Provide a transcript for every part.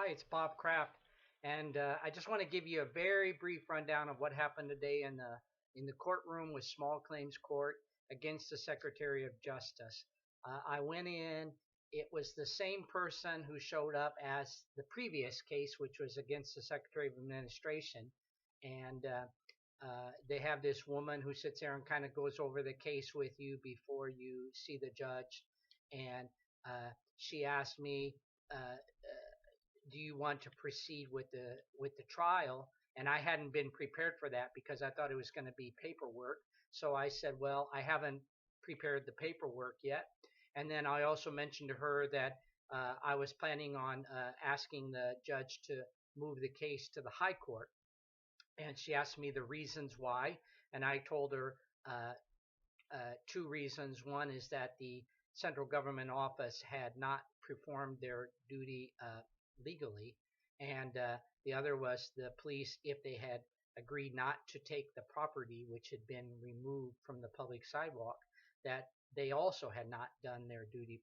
Hi, it's Bob Kraft, and I just want to give you a very brief rundown of what happened today in the courtroom with Small Claims Court against the Secretary of Justice. I went in. It was the same person who showed up as the previous case, which was against the Secretary of Administration, and they have this woman who sits there and kind of goes over the case with you before you see the judge, and she asked me. Do you want to proceed with the trial? And I hadn't been prepared for that because I thought it was going to be paperwork. So I said, well, I haven't prepared the paperwork yet. And then I also mentioned to her that I was planning on asking the judge to move the case to the high court. And she asked me the reasons why. And I told her uh, two reasons. One is that the central government office had not performed their duty legally, and the other was the police, if they had agreed not to take the property which had been removed from the public sidewalk, that they also had not done their duty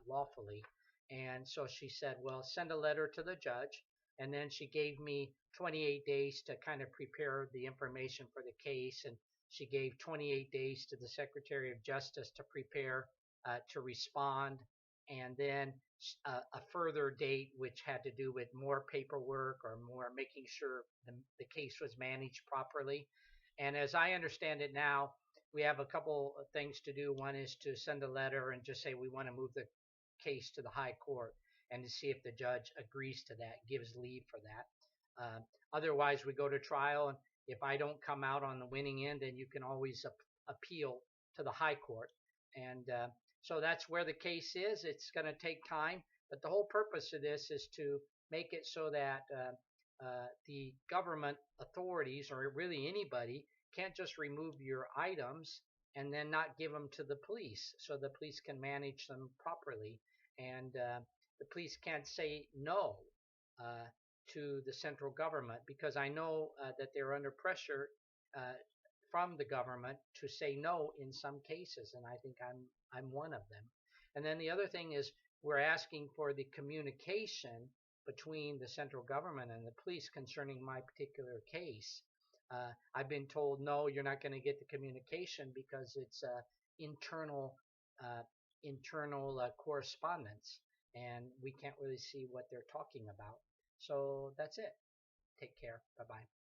lawfully. And so she said, well, send a letter to the judge. And then she gave me 28 days to kind of prepare the information for the case. And she gave 28 days to the Secretary of Justice to prepare to respond, and then a further date which had to do with more paperwork or more making sure the case was managed properly. And as I understand it now, we have a couple of things to do. One is to send a letter and just say we want to move the case to the high court and to see if the judge agrees to that, gives leave for that. Otherwise, we go to trial, and if I don't come out on the winning end, then you can always appeal to the high court. And so that's where the case is. It's going to take time, but the whole purpose of this is to make it so that the government authorities, or really anybody, can't just remove your items and then not give them to the police, so the police can manage them properly. And the police can't say no uh, to the central government, because I know that they're under pressure uh, from the government to say no in some cases, and I think I'm one of them. And then the other thing is we're asking for the communication between the central government and the police concerning my particular case. I've been told, no, you're not going to get the communication because it's uh, internal correspondence, and we can't really see what they're talking about. So that's it. Take care. Bye bye.